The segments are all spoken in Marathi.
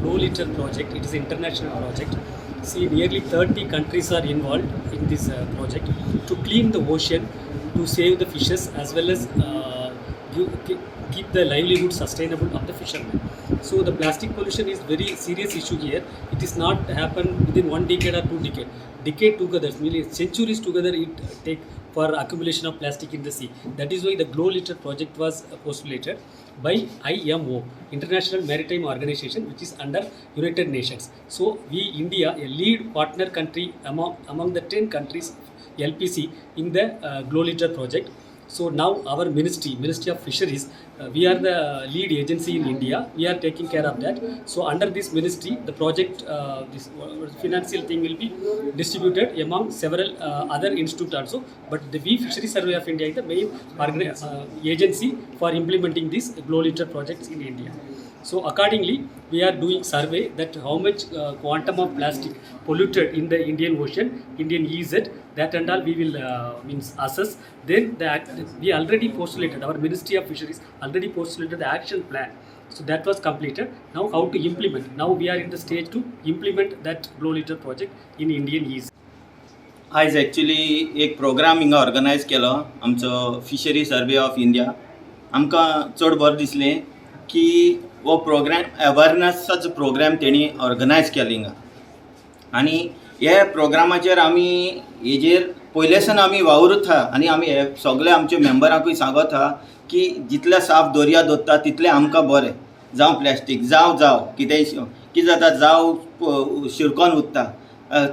Glow Litter project. It is an international project. See, nearly 30 countries are involved in this project to clean the ocean, to save the fishes, as well as keep the livelihood sustainable of the fishermen. So the plastic pollution is very serious issue here. It is not happen within 1 decade or 2 decades. Decade together, meaning centuries together it take for accumulation of plastic in the sea. That is why the Glow Litter project was postulated by IMO, International Maritime Organization, which is under United Nations. So we, India, a lead partner country among the 10 countries LPC in the Glow Litter project. So now our Ministry of Fisheries, we are the lead agency in India. We are taking care of that. So under this ministry, the project, this financial thing will be distributed among several other institutes also. But the Fisheries Survey of India is the main agency for implementing these Glow Litter projects in India. So accordingly, we are doing survey that how much quantum of plastic polluted in the Indian Ocean, Indian EZ, that and all we will assess. Then we already postulated, our Ministry of Fisheries already postulated the action plan. So that was completed. Now how to implement? Now we are in the stage to implement that Glow Litter project in Indian EZ. आज एक्चुअली एक प्रोग्राम हिंगा ऑर्गनायज केलो आमचो फिशरी सर्वे ऑफ इंडिया. आमकां चड बरें दिसलें की वो प्रोग्राम अवेरनेसचो प्रोग्राम तेणी ऑर्गनायज केलो हिंगा. आनी हे प्रोग्रामाचेर आमी हेजेर पयलेसान आमी वावरत आहा आनी आमी हे सगळे आमच्या मेंबरांकूय सांगत आहा की जितले साफ दर्या दवरता तितलें आमकां बरें. जावं प्लास्टीक जावं कितें जाता, जावं शिरकोन उरता,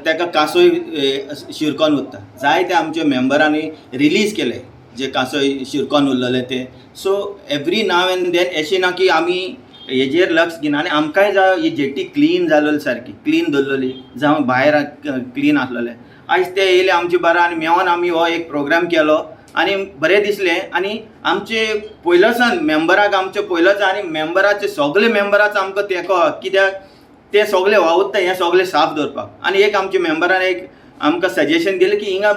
ताका कांसोय शिरकोन उरता. जायते आमच्या मेंबरांनी रिलीज केले जे कांसोय शिरकोन उरलेले ते. So every now and then अशें ना की आमी हेजेर लक्ष दिना आनी आमकांय जाय ही जेटी क्लीन जालोली, सारकी क्लीन दवरलेली, जावं भायर क्लीन आसलेले. आयज ते येयले आमचे बारा आनी मेळोन आमी हो एक प्रोग्राम केलो आनी बरें दिसलें. आनी आमचे पयलोसान मेंबराक आमचे पयलोच आनी मेंबराचे सगळे मेंबराचो आमकां तेंको कित्याक ते सगळे वावुरता हें सगळें साफ दवरपाक. आनी एक आमच्या मेंबरान एक आमकां सजेशन दिलें की हिंगा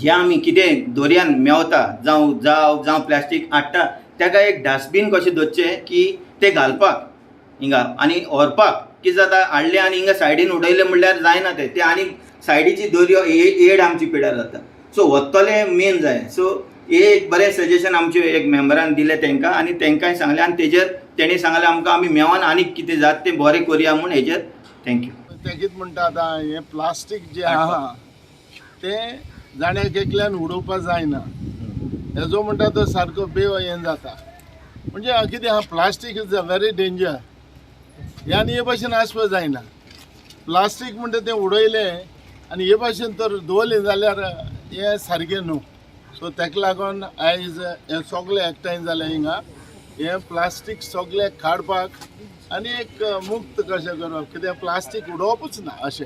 जे आमी कितें दर्यान मेवता जावं प्लास्टीक हाडटा ताका एक डस्टबीन कशें दवरचें की ते घालपाक हिंगा आनी व्हरपाक. कितें जाता हाडलें आनी हिंगा सायडीन उडयलें म्हणल्यार जायना ते आनी सायडीची दर्यो एड आमची पिड्यार जाता. सो वतले मेन जाय. सो हे एक बरें सजेशन आमचे एक मेंबरान दिलें तांकां आनी तांकांय सांगलें आनी तेजेर तेणी सांगलें आमकां आमी मेळोन आनी कितें जाता तें बरें करुया म्हूण हेजेर. थँक्यू. ते कितें म्हणटा आतां हें प्लास्टीक जें आहा तें जाण्याक एकल्यान उडोवपाक जायना. हेजो म्हणटा तो सारको हें जाता. म्हणजे कितें आहा, plastic is a very danger. हे आनी हे भाशेन आसपाक जायना. प्लास्टीक म्हणटा तें उडयलें आनी हे भाशेन तर दवरलें जाल्यार हें सारकें न्हू. सो ताका लागून आयज हें सगळें एकठांय जालें हिंगा. हें प्लास्टीक सगळें काडपाक आनी एक मुक्त कशें करप, कित्याक प्लास्टीक उडोवपूच ना अशें.